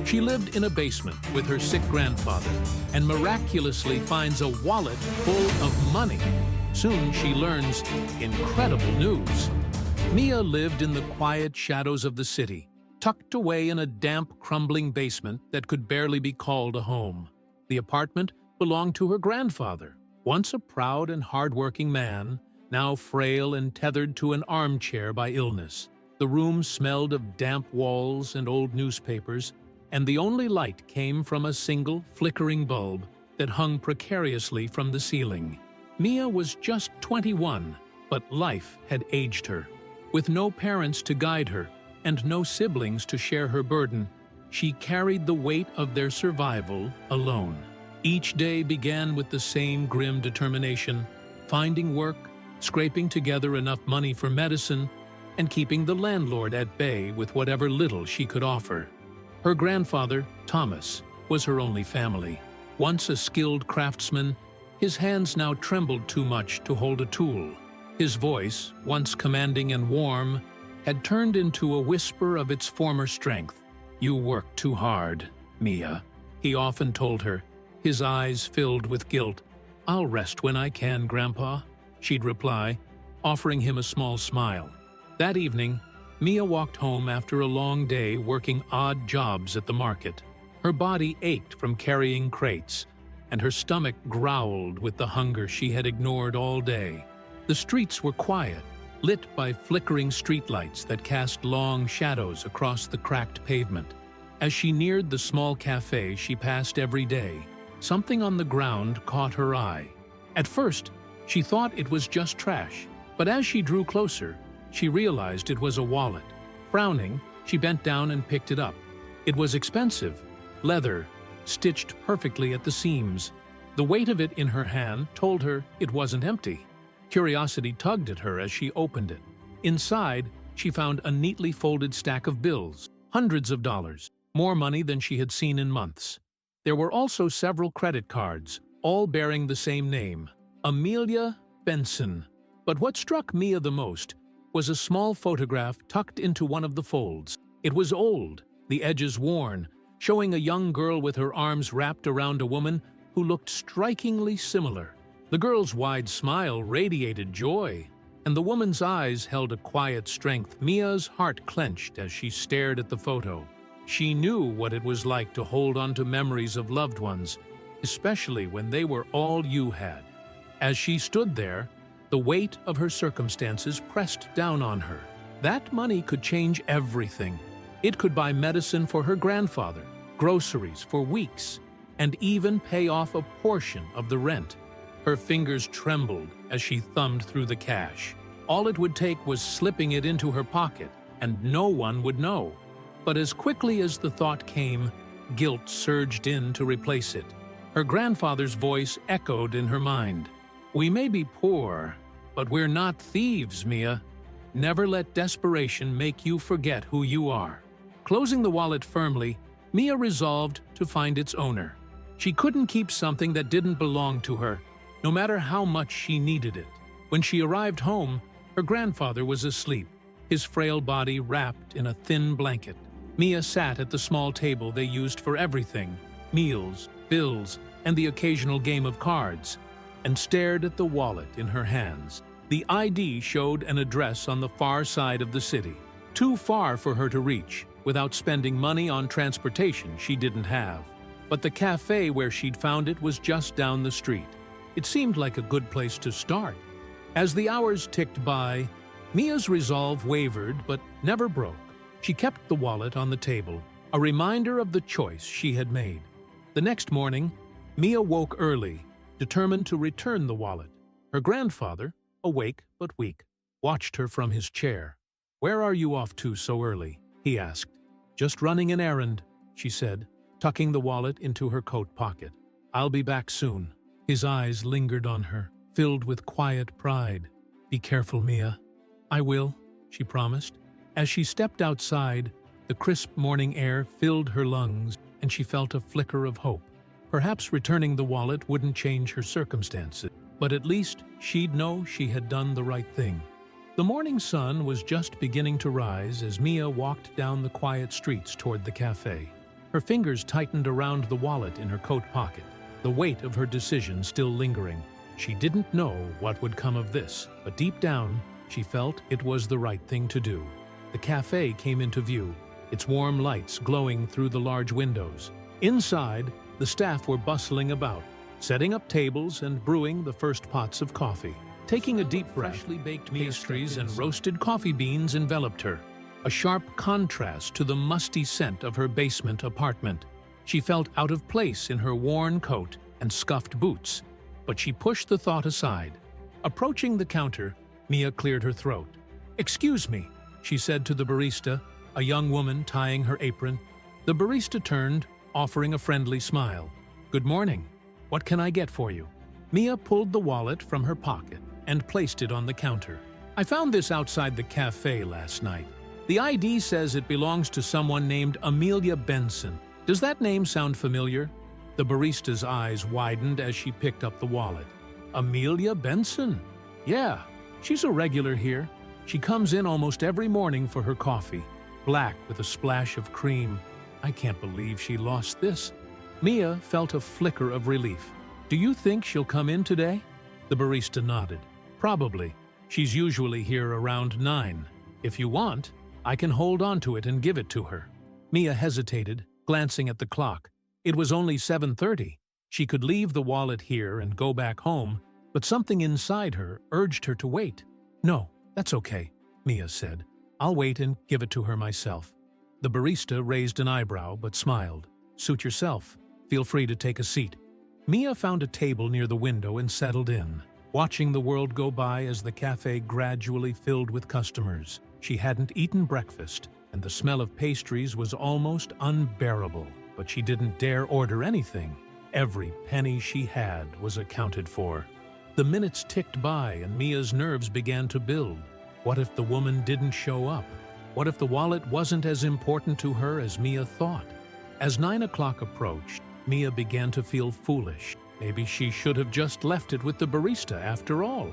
She lived in a basement with her sick grandfather and miraculously finds a wallet full of money. Soon she learns incredible news. Mia lived in the quiet shadows of the city, tucked away in a damp, crumbling basement that could barely be called a home. The apartment belonged to her grandfather, once a proud and hard-working man, now frail and tethered to an armchair by illness. The room smelled of damp walls and old newspapers, and the only light came from a single, flickering bulb that hung precariously from the ceiling. Mia was just 21, but life had aged her. With no parents to guide her and no siblings to share her burden, she carried the weight of their survival alone. Each day began with the same grim determination: finding work, scraping together enough money for medicine, and keeping the landlord at bay with whatever little she could offer. Her grandfather, Thomas, was her only family. Once a skilled craftsman, his hands now trembled too much to hold a tool. His voice, once commanding and warm, had turned into a whisper of its former strength. "You work too hard, Mia," he often told her, his eyes filled with guilt. "I'll rest when I can, Grandpa," she'd reply, offering him a small smile. That evening, Mia walked home after a long day working odd jobs at the market. Her body ached from carrying crates, and her stomach growled with the hunger she had ignored all day. The streets were quiet, lit by flickering streetlights that cast long shadows across the cracked pavement. As she neared the small cafe she passed every day, something on the ground caught her eye. At first, she thought it was just trash, but as she drew closer, she realized it was a wallet. Frowning, she bent down and picked it up. It was expensive, leather, stitched perfectly at the seams. The weight of it in her hand told her it wasn't empty. Curiosity tugged at her as she opened it. Inside, she found a neatly folded stack of bills, hundreds of dollars, more money than she had seen in months. There were also several credit cards, all bearing the same name, Amelia Benson. But what struck Mia the most was a small photograph tucked into one of the folds. It was old, the edges worn, showing a young girl with her arms wrapped around a woman who looked strikingly similar. The girl's wide smile radiated joy, and the woman's eyes held a quiet strength. Mia's heart clenched as she stared at the photo. She knew what it was like to hold on to memories of loved ones, especially when they were all you had. As she stood there, the weight of her circumstances pressed down on her. That money could change everything. It could buy medicine for her grandfather, groceries for weeks, and even pay off a portion of the rent. Her fingers trembled as she thumbed through the cash. All it would take was slipping it into her pocket, and no one would know. But as quickly as the thought came, guilt surged in to replace it. Her grandfather's voice echoed in her mind. "We may be poor, but we're not thieves, Mia. Never let desperation make you forget who you are." Closing the wallet firmly, Mia resolved to find its owner. She couldn't keep something that didn't belong to her, no matter how much she needed it. When she arrived home, her grandfather was asleep, his frail body wrapped in a thin blanket. Mia sat at the small table they used for everything, meals, bills, and the occasional game of cards, and stared at the wallet in her hands. The ID showed an address on the far side of the city, too far for her to reach, without spending money on transportation she didn't have. But the cafe where she'd found it was just down the street. It seemed like a good place to start. As the hours ticked by, Mia's resolve wavered but never broke. She kept the wallet on the table, a reminder of the choice she had made. The next morning, Mia woke early, determined to return the wallet. Her grandfather, awake but weak, watched her from his chair. "Where are you off to so early?" he asked. "Just running an errand," she said, tucking the wallet into her coat pocket. "I'll be back soon." His eyes lingered on her, filled with quiet pride. "Be careful, Mia." "I will," she promised. As she stepped outside, the crisp morning air filled her lungs, and she felt a flicker of hope. Perhaps returning the wallet wouldn't change her circumstances, but at least she'd know she had done the right thing. The morning sun was just beginning to rise as Mia walked down the quiet streets toward the cafe. Her fingers tightened around the wallet in her coat pocket, the weight of her decision still lingering. She didn't know what would come of this, but deep down, she felt it was the right thing to do. The cafe came into view, its warm lights glowing through the large windows. Inside, the staff were bustling about, setting up tables and brewing the first pots of coffee. Taking a deep breath, freshly baked pastries and roasted coffee beans enveloped her, a sharp contrast to the musty scent of her basement apartment. She felt out of place in her worn coat and scuffed boots, but she pushed the thought aside. Approaching the counter, Mia cleared her throat. "Excuse me," she said to the barista, a young woman tying her apron. The barista turned, offering a friendly smile. "Good morning. What can I get for you?" Mia pulled the wallet from her pocket and placed it on the counter. "I found this outside the cafe last night. The ID says it belongs to someone named Amelia Benson. Does that name sound familiar?" The barista's eyes widened as she picked up the wallet. "Amelia Benson? Yeah, she's a regular here. She comes in almost every morning for her coffee, black with a splash of cream. I can't believe she lost this." Mia felt a flicker of relief. "Do you think she'll come in today?" The barista nodded. "Probably. She's usually here around 9. If you want, I can hold on to it and give it to her." Mia hesitated, glancing at the clock. It was only 7:30. She could leave the wallet here and go back home, but something inside her urged her to wait. "No, that's okay," Mia said. "I'll wait and give it to her myself." The barista raised an eyebrow but smiled. "Suit yourself. Feel free to take a seat." Mia found a table near the window and settled in, watching the world go by as the cafe gradually filled with customers. She hadn't eaten breakfast, and the smell of pastries was almost unbearable, but she didn't dare order anything. Every penny she had was accounted for. The minutes ticked by and Mia's nerves began to build. What if the woman didn't show up? What if the wallet wasn't as important to her as Mia thought? As 9 o'clock approached, Mia began to feel foolish. Maybe she should have just left it with the barista after all.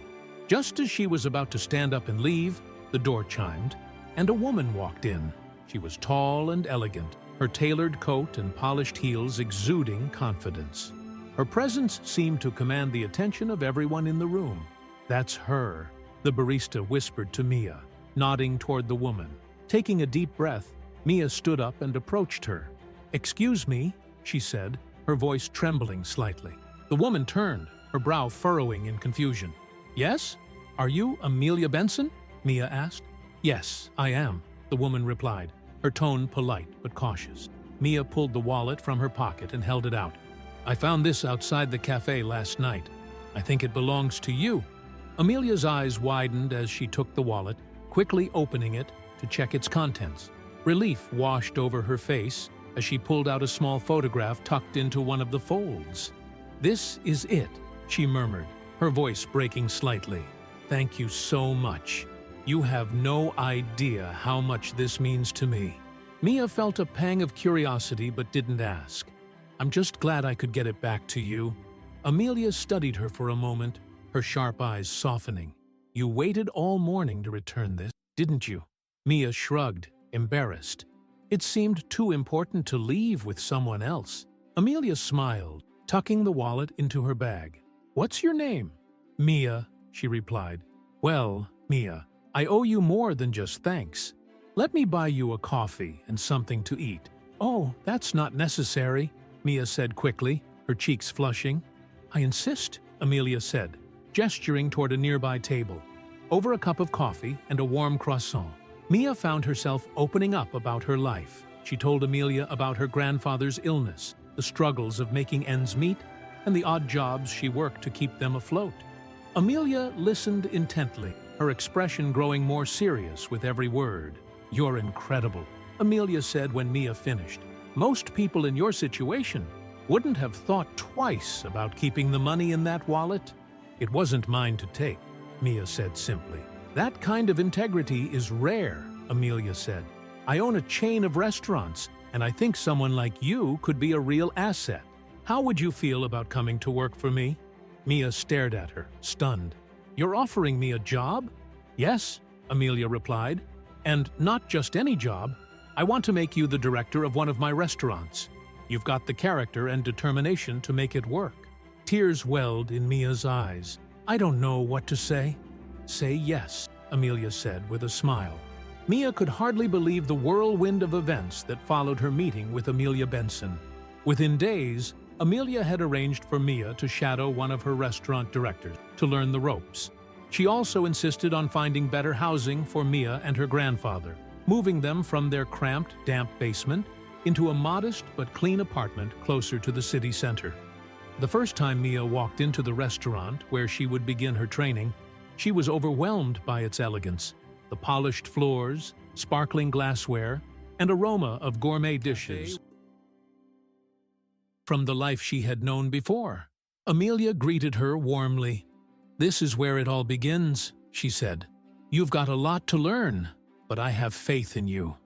Just as she was about to stand up and leave, the door chimed, and a woman walked in. She was tall and elegant, her tailored coat and polished heels exuding confidence. Her presence seemed to command the attention of everyone in the room. "That's her," the barista whispered to Mia, nodding toward the woman. Taking a deep breath, Mia stood up and approached her. "Excuse me," she said, her voice trembling slightly. The woman turned, her brow furrowing in confusion. "Yes? Are you Amelia Benson?" Mia asked. "Yes, I am," the woman replied, her tone polite but cautious. Mia pulled the wallet from her pocket and held it out. "I found this outside the cafe last night. I think it belongs to you." Amelia's eyes widened as she took the wallet, quickly opening it to check its contents. Relief washed over her face as she pulled out a small photograph tucked into one of the folds. "This is it," she murmured, her voice breaking slightly. "Thank you so much. You have no idea how much this means to me." Mia felt a pang of curiosity but didn't ask. "I'm just glad I could get it back to you." Amelia studied her for a moment, her sharp eyes softening. "You waited all morning to return this, didn't you?" Mia shrugged, embarrassed. It seemed too important to leave with someone else. Amelia smiled, tucking the wallet into her bag. "What's your name?" "Mia," she replied. "Well, Mia, I owe you more than just thanks. Let me buy you a coffee and something to eat." "Oh, that's not necessary," Mia said quickly, her cheeks flushing. "I insist," Amelia said, gesturing toward a nearby table. Over a cup of coffee and a warm croissant, Mia found herself opening up about her life. She told Amelia about her grandfather's illness, the struggles of making ends meet, and the odd jobs she worked to keep them afloat. Amelia listened intently, her expression growing more serious with every word. "You're incredible," Amelia said when Mia finished. "Most people in your situation wouldn't have thought twice about keeping the money in that wallet." "It wasn't mine to take," Mia said simply. "That kind of integrity is rare," Amelia said. "I own a chain of restaurants, and I think someone like you could be a real asset. How would you feel about coming to work for me?" Mia stared at her, stunned. "You're offering me a job?" "Yes," Amelia replied. "And not just any job. I want to make you the director of one of my restaurants. You've got the character and determination to make it work." Tears welled in Mia's eyes. "I don't know what to say." "Say yes," Amelia said with a smile. Mia could hardly believe the whirlwind of events that followed her meeting with Amelia Benson. Within days, Amelia had arranged for Mia to shadow one of her restaurant directors to learn the ropes. She also insisted on finding better housing for Mia and her grandfather, moving them from their cramped, damp basement into a modest but clean apartment closer to the city center. The first time Mia walked into the restaurant where she would begin her training, she was overwhelmed by its elegance. The polished floors, sparkling glassware, and aroma of gourmet dishes from the life she had known before. Amelia greeted her warmly. "This is where it all begins," she said. "You've got a lot to learn, but I have faith in you."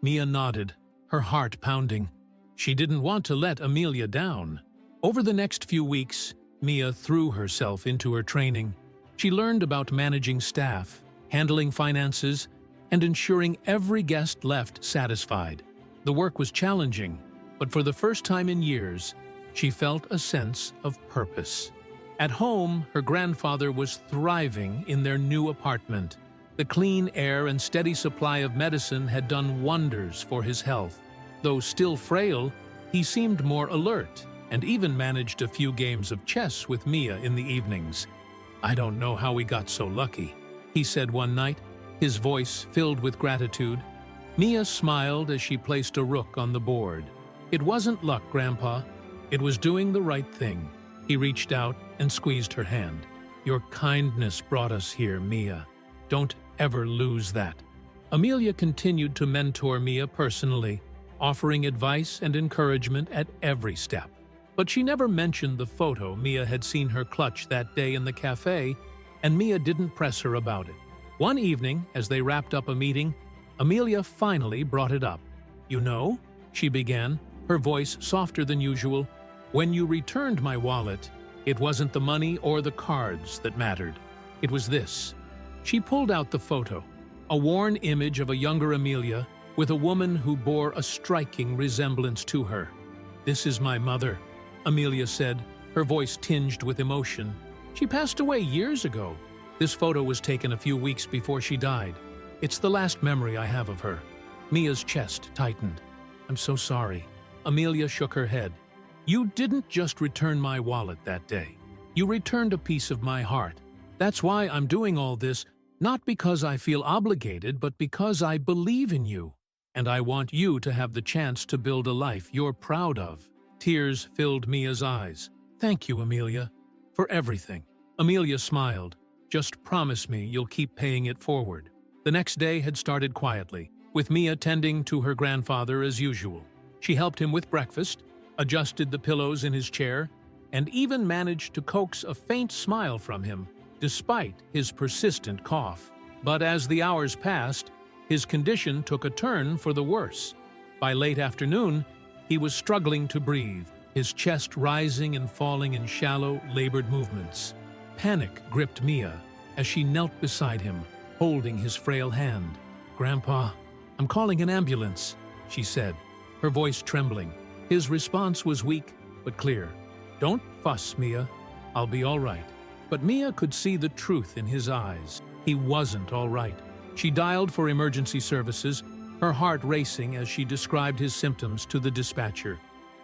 Mia nodded, her heart pounding. She didn't want to let Amelia down. Over the next few weeks, Mia threw herself into her training. She learned about managing staff, handling finances, and ensuring every guest left satisfied. The work was challenging, but for the first time in years, she felt a sense of purpose. At home, her grandfather was thriving in their new apartment. The clean air and steady supply of medicine had done wonders for his health. Though still frail, he seemed more alert and even managed a few games of chess with Mia in the evenings. "I don't know how we got so lucky," he said one night, his voice filled with gratitude. Mia smiled as she placed a rook on the board. "It wasn't luck, Grandpa. It was doing the right thing." He reached out and squeezed her hand. "Your kindness brought us here, Mia. Don't ever lose that." Amelia continued to mentor Mia personally, offering advice and encouragement at every step. But she never mentioned the photo Mia had seen her clutch that day in the cafe, and Mia didn't press her about it. One evening, as they wrapped up a meeting, Amelia finally brought it up. "You know," she began, her voice softer than usual, "when you returned my wallet, it wasn't the money or the cards that mattered. It was this." She pulled out the photo, a worn image of a younger Amelia with a woman who bore a striking resemblance to her. "This is my mother," Amelia said, her voice tinged with emotion. "She passed away years ago. This photo was taken a few weeks before she died. It's the last memory I have of her." Mia's chest tightened. "I'm so sorry." Amelia shook her head. "You didn't just return my wallet that day. You returned a piece of my heart. That's why I'm doing all this, not because I feel obligated, but because I believe in you. And I want you to have the chance to build a life you're proud of." Tears filled Mia's eyes. "Thank you, Amelia, for everything." Amelia smiled. "Just promise me you'll keep paying it forward." The next day had started quietly, with Mia tending to her grandfather as usual. She helped him with breakfast, adjusted the pillows in his chair, and even managed to coax a faint smile from him, despite his persistent cough. But as the hours passed, his condition took a turn for the worse. By late afternoon, he was struggling to breathe, his chest rising and falling in shallow, labored movements. Panic gripped Mia as she knelt beside him, holding his frail hand. "Grandpa, I'm calling an ambulance," she said, her voice trembling. His response was weak but clear. "Don't fuss, Mia. I'll be all right." But Mia could see the truth in his eyes. He wasn't all right. She dialed for emergency services, her heart racing as she described his symptoms to the dispatcher.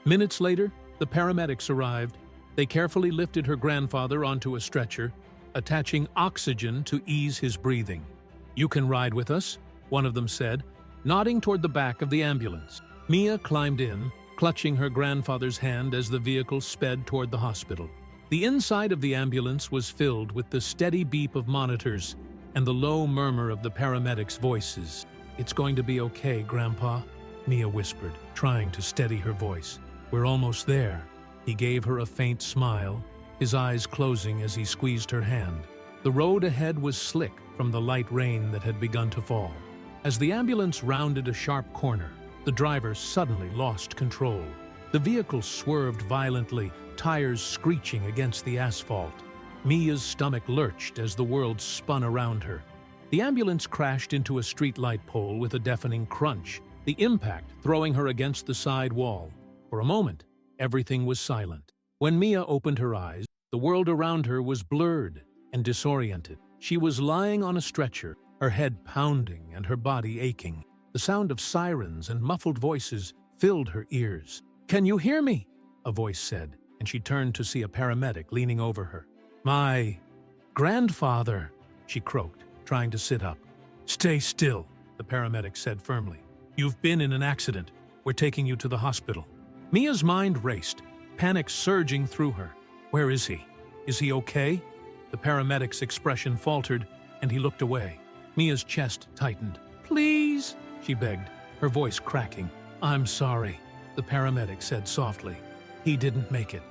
Minutes later, the paramedics arrived. They carefully lifted her grandfather onto a stretcher, attaching oxygen to ease his breathing. "You can ride with us," one of them said, nodding toward the back of the ambulance. Mia climbed in, clutching her grandfather's hand as the vehicle sped toward the hospital. The inside of the ambulance was filled with the steady beep of monitors and the low murmur of the paramedics' voices. "It's going to be okay, Grandpa," Mia whispered, trying to steady her voice. "We're almost there." He gave her a faint smile, his eyes closing as he squeezed her hand. The road ahead was slick from the light rain that had begun to fall. As the ambulance rounded a sharp corner, the driver suddenly lost control. The vehicle swerved violently, tires screeching against the asphalt. Mia's stomach lurched as the world spun around her. The ambulance crashed into a streetlight pole with a deafening crunch, the impact throwing her against the side wall. For a moment, everything was silent. When Mia opened her eyes, the world around her was blurred and disoriented. She was lying on a stretcher, her head pounding and her body aching. The sound of sirens and muffled voices filled her ears. "Can you hear me?" a voice said, and she turned to see a paramedic leaning over her. "My grandfather," she croaked, trying to sit up. "Stay still," the paramedic said firmly. "You've been in an accident. We're taking you to the hospital." Mia's mind raced, panic surging through her. Where is he? Is he okay? The paramedic's expression faltered, and he looked away. Mia's chest tightened. "Please," she begged, her voice cracking. "I'm sorry," the paramedic said softly. "He didn't make it."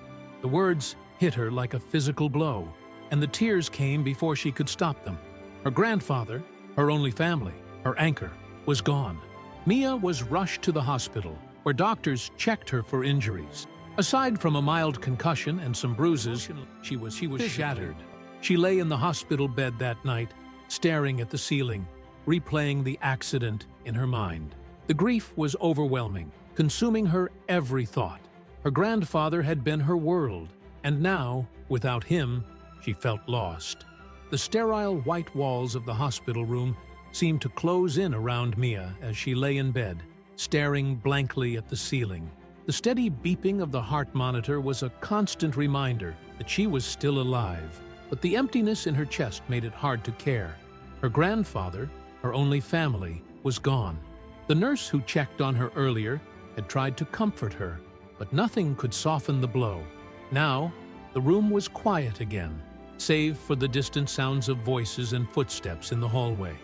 The words hit her like a physical blow, and the tears came before she could stop them. Her grandfather, her only family, her anchor, was gone. Mia was rushed to the hospital, where doctors checked her for injuries. Aside from a mild concussion and some bruises, she was shattered. She lay in the hospital bed that night, staring at the ceiling, replaying the accident in her mind. The grief was overwhelming, consuming her every thought. Her grandfather had been her world, and now, without him, she felt lost. The sterile white walls of the hospital room seemed to close in around Mia as she lay in bed, staring blankly at the ceiling. The steady beeping of the heart monitor was a constant reminder that she was still alive, but the emptiness in her chest made it hard to care. Her grandfather, her only family, was gone. The nurse who checked on her earlier had tried to comfort her, but nothing could soften the blow. Now, the room was quiet again, save for the distant sounds of voices and footsteps in the hallway.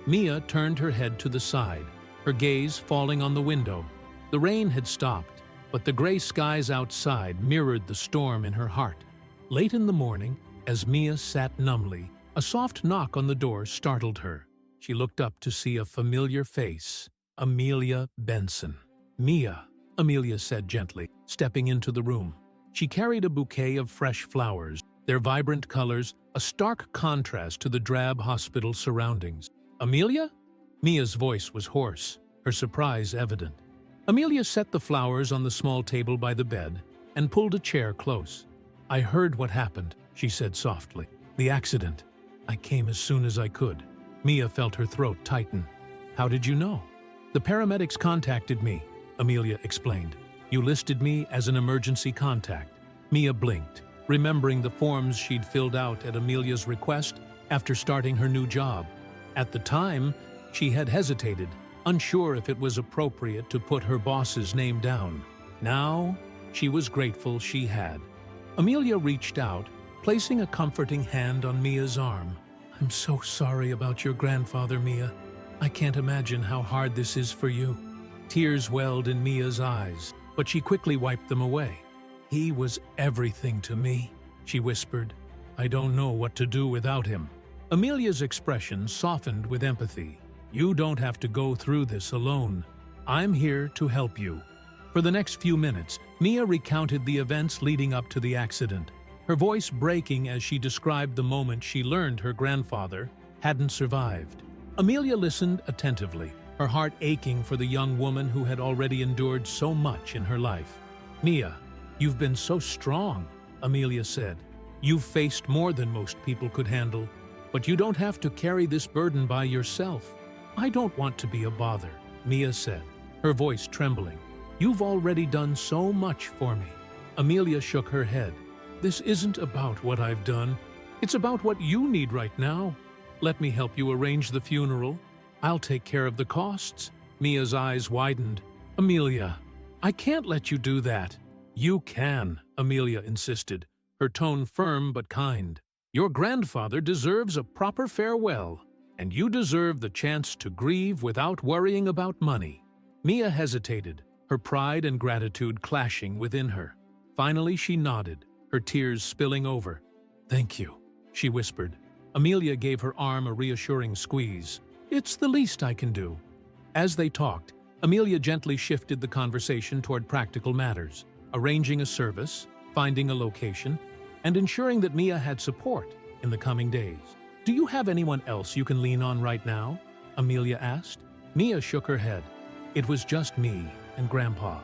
Mia turned her head to the side, her gaze falling on the window. The rain had stopped, but the gray skies outside mirrored the storm in her heart. Late in the morning, as Mia sat numbly, a soft knock on the door startled her. She looked up to see a familiar face, Amelia Benson. "Mia," Amelia said gently, stepping into the room. She carried a bouquet of fresh flowers, their vibrant colors a stark contrast to the drab hospital surroundings. "Amelia?" Mia's voice was hoarse, her surprise evident. Amelia set the flowers on the small table by the bed and pulled a chair close. "I heard what happened," she said softly. "The accident. I came as soon as I could." Mia felt her throat tighten. "How did you know?" "The paramedics contacted me," Amelia explained. "You listed me as an emergency contact." Mia blinked, remembering the forms she'd filled out at Amelia's request after starting her new job. At the time, she had hesitated, unsure if it was appropriate to put her boss's name down. Now, she was grateful she had. Amelia reached out, placing a comforting hand on Mia's arm. "I'm so sorry about your grandfather, Mia. I can't imagine how hard this is for you." Tears welled in Mia's eyes, but she quickly wiped them away. "He was everything to me," she whispered. "I don't know what to do without him." Amelia's expression softened with empathy. "You don't have to go through this alone. I'm here to help you." For the next few minutes, Mia recounted the events leading up to the accident, her voice breaking as she described the moment she learned her grandfather hadn't survived. Amelia listened attentively, her heart aching for the young woman who had already endured so much in her life. "Mia, you've been so strong," Amelia said. "You've faced more than most people could handle, but you don't have to carry this burden by yourself." "I don't want to be a bother," Mia said, her voice trembling. "You've already done so much for me." Amelia shook her head. "This isn't about what I've done. It's about what you need right now. Let me help you arrange the funeral. I'll take care of the costs." Mia's eyes widened. "Amelia, I can't let you do that." "You can," Amelia insisted, her tone firm but kind. "Your grandfather deserves a proper farewell, and you deserve the chance to grieve without worrying about money." Mia hesitated, her pride and gratitude clashing within her. Finally, she nodded, her tears spilling over. "Thank you," she whispered. Amelia gave her arm a reassuring squeeze. "It's the least I can do." As they talked, Amelia gently shifted the conversation toward practical matters, arranging a service, finding a location, and ensuring that Mia had support in the coming days. "Do you have anyone else you can lean on right now?" Amelia asked. Mia shook her head. It was just me and Grandpa.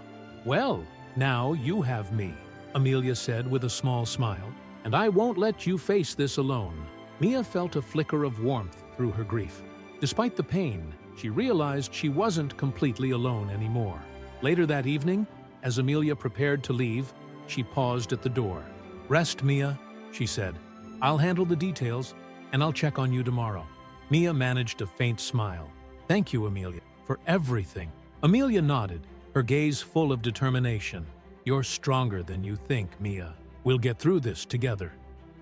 "Well, now you have me," Amelia said with a small smile, "and I won't let you face this alone." Mia felt a flicker of warmth through her grief. Despite the pain, she realized she wasn't completely alone anymore. Later that evening, as Amelia prepared to leave, she paused at the door. "Rest, Mia," she said. "I'll handle the details, and I'll check on you tomorrow." Mia managed a faint smile. "Thank you, Amelia, for everything." Amelia nodded, her gaze full of determination. "You're stronger than you think, Mia. We'll get through this together."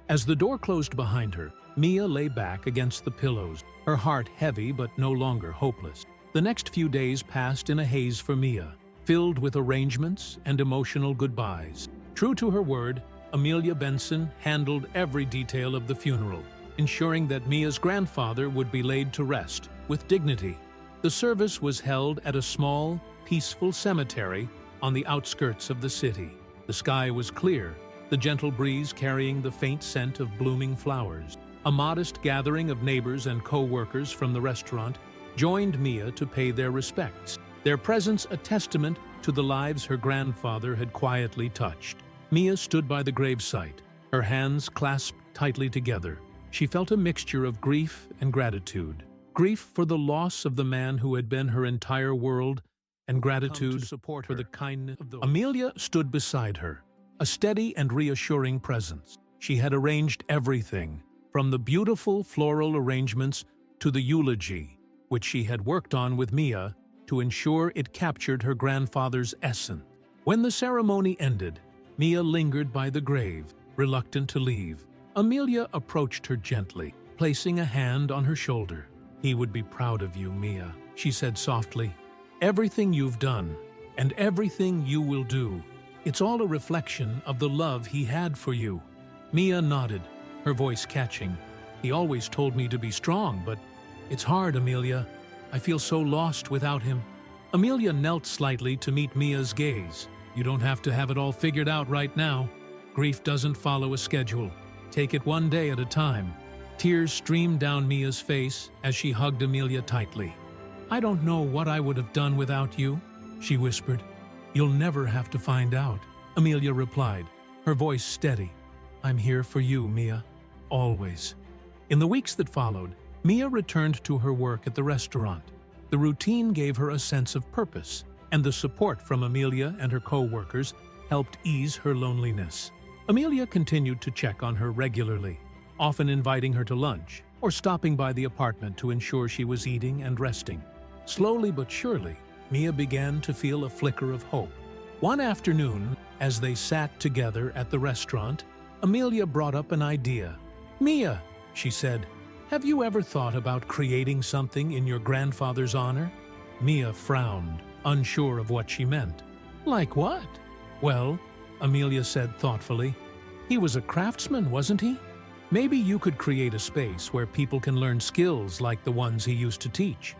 As the door closed behind her, Mia lay back against the pillows, her heart heavy but no longer hopeless. The next few days passed in a haze for Mia, filled with arrangements and emotional goodbyes. True to her word, Amelia Benson handled every detail of the funeral, ensuring that Mia's grandfather would be laid to rest with dignity. The service was held at a small, peaceful cemetery on the outskirts of the city. The sky was clear, the gentle breeze carrying the faint scent of blooming flowers. A modest gathering of neighbors and co-workers from the restaurant joined Mia to pay their respects, their presence a testament to the lives her grandfather had quietly touched. Mia stood by the gravesite, her hands clasped tightly together. She felt a mixture of grief and gratitude. Grief for the loss of the man who had been her entire world, and gratitude for the kindness of those. Amelia stood beside her, a steady and reassuring presence. She had arranged everything, from the beautiful floral arrangements to the eulogy, which she had worked on with Mia to ensure it captured her grandfather's essence. When the ceremony ended, Mia lingered by the grave, reluctant to leave. Amelia approached her gently, placing a hand on her shoulder. "He would be proud of you, Mia," she said softly. "Everything you've done, and everything you will do, it's all a reflection of the love he had for you." Mia nodded, her voice catching. "He always told me to be strong, but it's hard, Amelia. I feel so lost without him." Amelia knelt slightly to meet Mia's gaze. "You don't have to have it all figured out right now. Grief doesn't follow a schedule. Take it one day at a time." Tears streamed down Mia's face as she hugged Amelia tightly. "I don't know what I would have done without you," she whispered. "You'll never have to find out," Amelia replied, her voice steady. "I'm here for you, Mia, always." In the weeks that followed, Mia returned to her work at the restaurant. The routine gave her a sense of purpose, and the support from Amelia and her co-workers helped ease her loneliness. Amelia continued to check on her regularly, often inviting her to lunch or stopping by the apartment to ensure she was eating and resting. Slowly but surely, Mia began to feel a flicker of hope. One afternoon, as they sat together at the restaurant, Amelia brought up an idea. "Mia," she said, "have you ever thought about creating something in your grandfather's honor?" Mia frowned, unsure of what she meant. "Like what?" "Well," Amelia said thoughtfully, "he was a craftsman, wasn't he? Maybe you could create a space where people can learn skills like the ones he used to teach."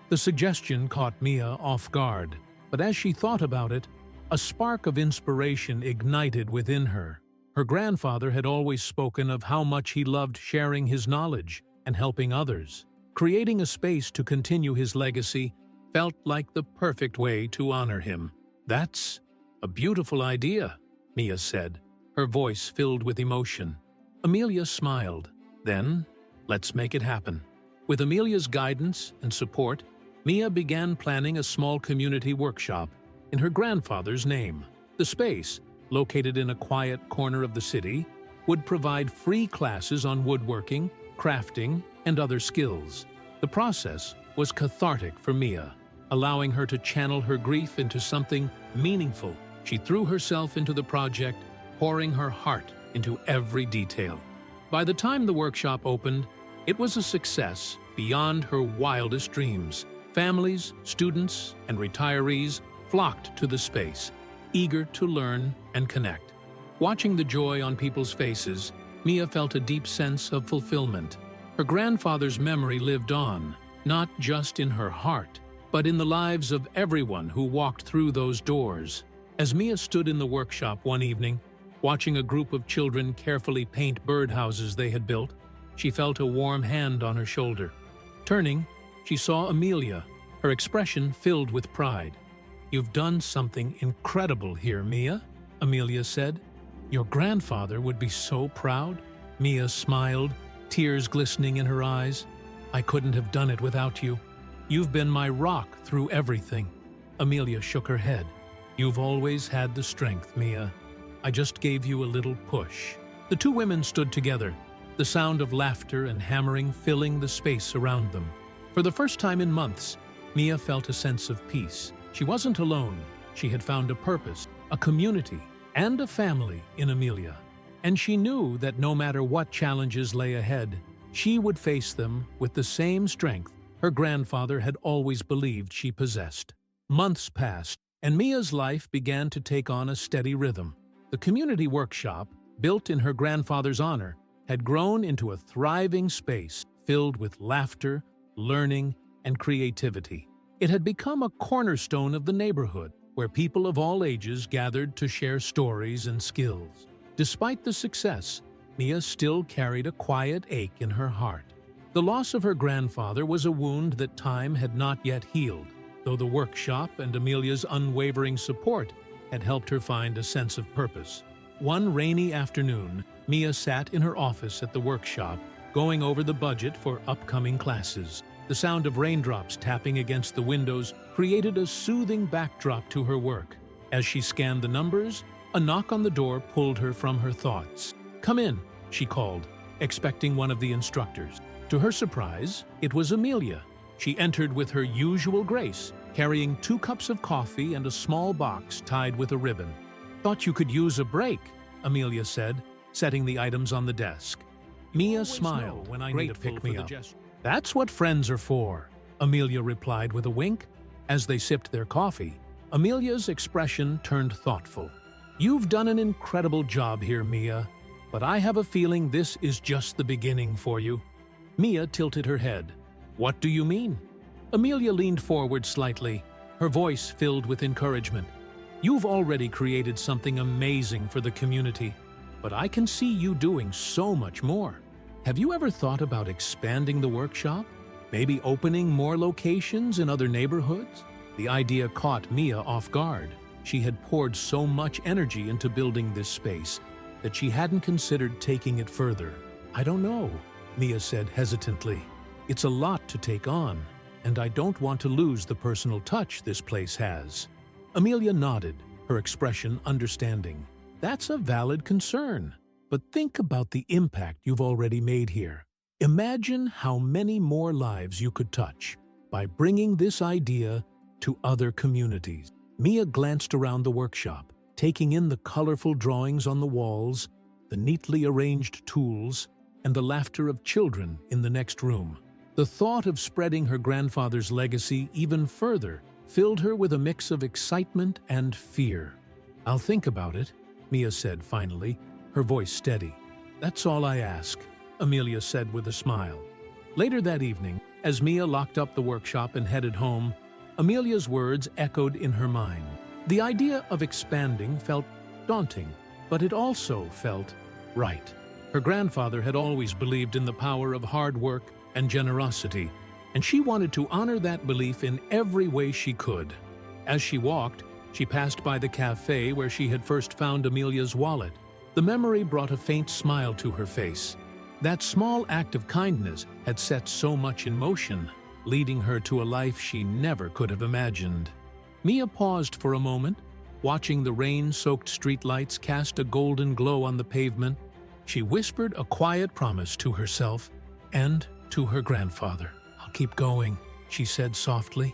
The suggestion caught Mia off guard, but as she thought about it, a spark of inspiration ignited within her. Her grandfather had always spoken of how much he loved sharing his knowledge and helping others. Creating a space to continue his legacy felt like the perfect way to honor him. "That's a beautiful idea," Mia said, her voice filled with emotion. Amelia smiled. "Then, let's make it happen." With Amelia's guidance and support, Mia began planning a small community workshop in her grandfather's name. The space, located in a quiet corner of the city, would provide free classes on woodworking, crafting, and other skills. The process was cathartic for Mia, allowing her to channel her grief into something meaningful. She threw herself into the project, pouring her heart into every detail. By the time the workshop opened, it was a success beyond her wildest dreams. Families, students, and retirees flocked to the space, eager to learn and connect. Watching the joy on people's faces, Mia felt a deep sense of fulfillment. Her grandfather's memory lived on, not just in her heart, but in the lives of everyone who walked through those doors. As Mia stood in the workshop one evening, watching a group of children carefully paint birdhouses they had built, she felt a warm hand on her shoulder. Turning, she saw Amelia, her expression filled with pride. "You've done something incredible here, Mia," Amelia said. "Your grandfather would be so proud." Mia smiled, tears glistening in her eyes. "I couldn't have done it without you. You've been my rock through everything." Amelia shook her head. "You've always had the strength, Mia. I just gave you a little push." The two women stood together, the sound of laughter and hammering filling the space around them. For the first time in months, Mia felt a sense of peace. She wasn't alone. She had found a purpose, a community, and a family in Amelia. And she knew that no matter what challenges lay ahead, she would face them with the same strength her grandfather had always believed she possessed. Months passed, and Mia's life began to take on a steady rhythm. The community workshop, built in her grandfather's honor, had grown into a thriving space filled with laughter, learning, and creativity. It had become a cornerstone of the neighborhood, where people of all ages gathered to share stories and skills. Despite the success, Mia still carried a quiet ache in her heart. The loss of her grandfather was a wound that time had not yet healed, though the workshop and Amelia's unwavering support had helped her find a sense of purpose. One rainy afternoon, Mia sat in her office at the workshop, going over the budget for upcoming classes. The sound of raindrops tapping against the windows created a soothing backdrop to her work. As she scanned the numbers, a knock on the door pulled her from her thoughts. "Come in," she called, expecting one of the instructors. To her surprise, it was Amelia. She entered with her usual grace, carrying 2 cups of coffee and a small box tied with a ribbon. "Thought you could use a break," Amelia said, setting the items on the desk. Mia smiled when I need a pick-me-up. "That's what friends are for," Amelia replied with a wink. As they sipped their coffee, Amelia's expression turned thoughtful. "You've done an incredible job here, Mia, but I have a feeling this is just the beginning for you." Mia tilted her head. "What do you mean?" Amelia leaned forward slightly, her voice filled with encouragement. "You've already created something amazing for the community, but I can see you doing so much more. Have you ever thought about expanding the workshop? Maybe opening more locations in other neighborhoods?" The idea caught Mia off guard. She had poured so much energy into building this space that she hadn't considered taking it further. "I don't know," Mia said hesitantly. "It's a lot to take on, and I don't want to lose the personal touch this place has." Amelia nodded, her expression understanding. "That's a valid concern, but think about the impact you've already made here. Imagine how many more lives you could touch by bringing this idea to other communities." Mia glanced around the workshop, taking in the colorful drawings on the walls, the neatly arranged tools, and the laughter of children in the next room. The thought of spreading her grandfather's legacy even further filled her with a mix of excitement and fear. "I'll think about it," Mia said finally, her voice steady. "That's all I ask," Amelia said with a smile. Later that evening, as Mia locked up the workshop and headed home, Amelia's words echoed in her mind. The idea of expanding felt daunting, but it also felt right. Her grandfather had always believed in the power of hard work and generosity, and she wanted to honor that belief in every way she could. As she walked, she passed by the cafe where she had first found Amelia's wallet. The memory brought a faint smile to her face. That small act of kindness had set so much in motion, leading her to a life she never could have imagined. Mia paused for a moment, watching the rain-soaked streetlights cast a golden glow on the pavement. She whispered a quiet promise to herself and to her grandfather. "I'll keep going," she said softly.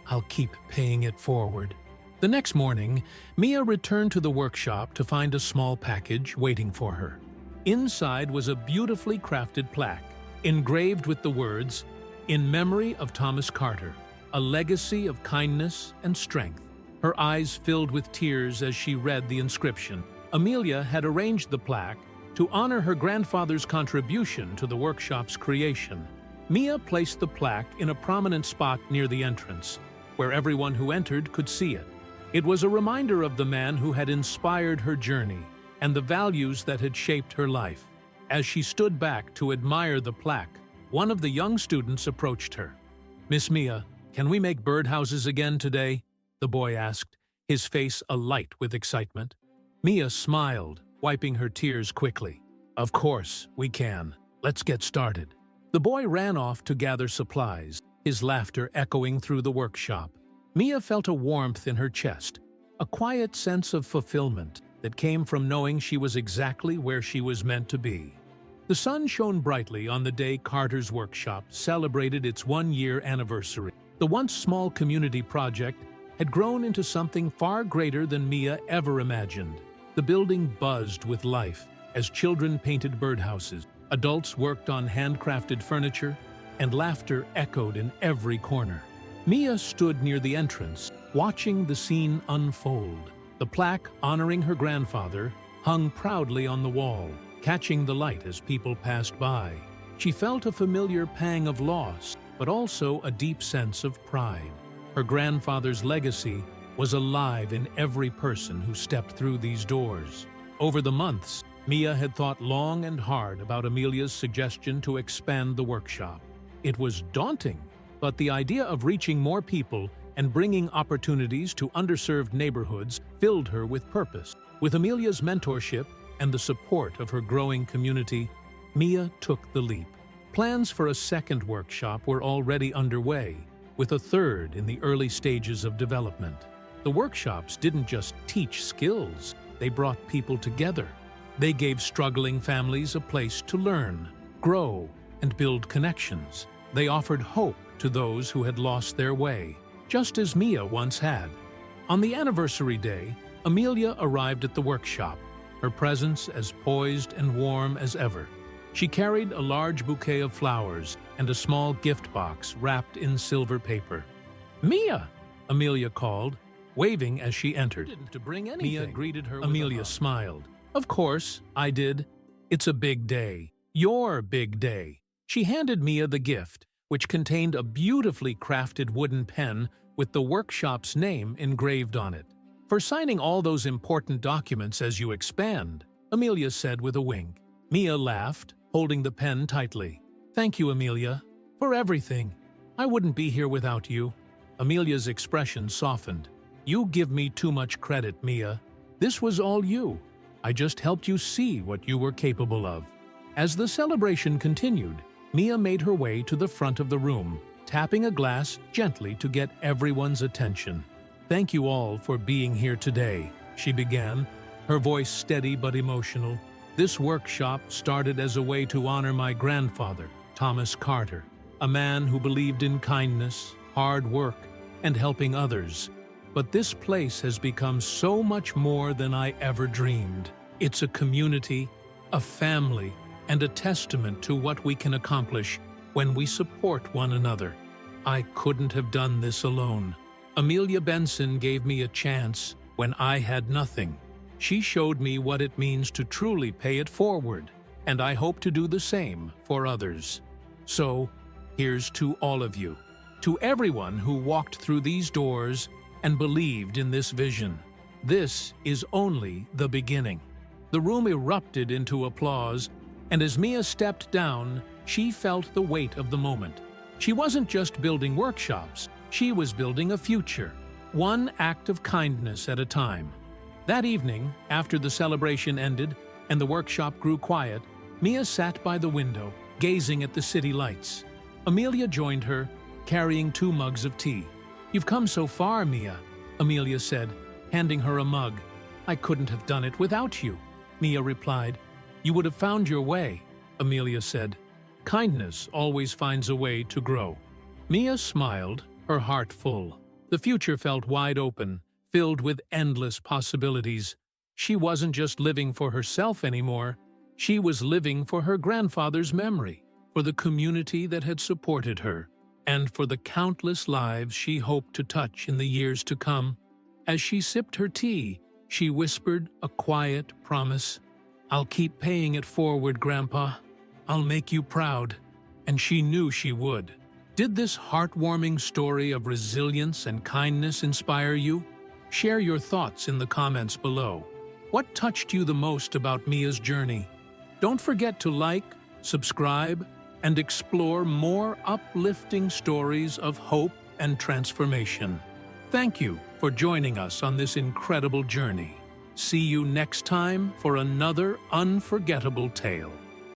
"I'll keep paying it forward." The next morning, Mia returned to the workshop to find a small package waiting for her. Inside was a beautifully crafted plaque, engraved with the words, "In memory of Thomas Carter, a legacy of kindness and strength." Her eyes filled with tears as she read the inscription. Amelia had arranged the plaque to honor her grandfather's contribution to the workshop's creation. Mia placed the plaque in a prominent spot near the entrance, where everyone who entered could see it. It was a reminder of the man who had inspired her journey and the values that had shaped her life. As she stood back to admire the plaque, one of the young students approached her. "Miss Mia, Can we make birdhouses again today? The boy asked, his face alight with excitement. Mia smiled, wiping her tears quickly. Of course, we can. Let's get started. The boy ran off to gather supplies, his laughter echoing through the workshop. Mia felt a warmth in her chest, a quiet sense of fulfillment that came from knowing she was exactly where she was meant to be. The sun shone brightly on the day Carter's workshop celebrated its one-year anniversary. The once small community project had grown into something far greater than Mia ever imagined. The building buzzed with life as children painted birdhouses, adults worked on handcrafted furniture, and laughter echoed in every corner. Mia stood near the entrance, watching the scene unfold. The plaque honoring her grandfather hung proudly on the wall, catching the light as people passed by. She felt a familiar pang of loss, but also a deep sense of pride. Her grandfather's legacy was alive in every person who stepped through these doors. Over the months, Mia had thought long and hard about Amelia's suggestion to expand the workshop. It was daunting, but the idea of reaching more people and bringing opportunities to underserved neighborhoods filled her with purpose. With Amelia's mentorship and the support of her growing community, Mia took the leap. Plans for a second workshop were already underway, with a third in the early stages of development. The workshops didn't just teach skills, they brought people together. They gave struggling families a place to learn, grow, and build connections. They offered hope to those who had lost their way, just as Mia once had. On the anniversary day, Amelia arrived at the workshop, her presence as poised and warm as ever. She carried a large bouquet of flowers and a small gift box wrapped in silver paper. "Mia!" Amelia called, waving as she entered. "Didn't to bring anything." Mia greeted her. Amelia smiled. "Of course, I did. It's a big day. Your big day." She handed Mia the gift, which contained a beautifully crafted wooden pen with the workshop's name engraved on it. "For signing all those important documents as you expand," Amelia said with a wink. Mia laughed, holding the pen tightly. "Thank you, Amelia, for everything. I wouldn't be here without you." Amelia's expression softened. "You give me too much credit, Mia. This was all you. I just helped you see what you were capable of." As the celebration continued, Mia made her way to the front of the room, tapping a glass gently to get everyone's attention. "Thank you all for being here today," she began, her voice steady but emotional. "This workshop started as a way to honor my grandfather, Thomas Carter, a man who believed in kindness, hard work, and helping others. But this place has become so much more than I ever dreamed. It's a community, a family, and a testament to what we can accomplish when we support one another. I couldn't have done this alone. Amelia Benson gave me a chance when I had nothing. She showed me what it means to truly pay it forward, and I hope to do the same for others. So, here's to all of you, to everyone who walked through these doors and believed in this vision. This is only the beginning." The room erupted into applause, and as Mia stepped down, she felt the weight of the moment. She wasn't just building workshops, she was building a future, one act of kindness at a time. That evening, after the celebration ended and the workshop grew quiet, Mia sat by the window, gazing at the city lights. Amelia joined her, carrying 2 mugs of tea. "You've come so far, Mia," Amelia said, handing her a mug. "I couldn't have done it without you," Mia replied. "You would have found your way," Amelia said. "Kindness always finds a way to grow." Mia smiled, her heart full. The future felt wide open, filled with endless possibilities. She wasn't just living for herself anymore. She was living for her grandfather's memory, for the community that had supported her, and for the countless lives she hoped to touch in the years to come. As she sipped her tea, she whispered a quiet promise. "I'll keep paying it forward, Grandpa. I'll make you proud." And she knew she would. Did this heartwarming story of resilience and kindness inspire you? Share your thoughts in the comments below. What touched you the most about Mia's journey? Don't forget to like, subscribe, and explore more uplifting stories of hope and transformation. Thank you for joining us on this incredible journey. See you next time for another unforgettable tale.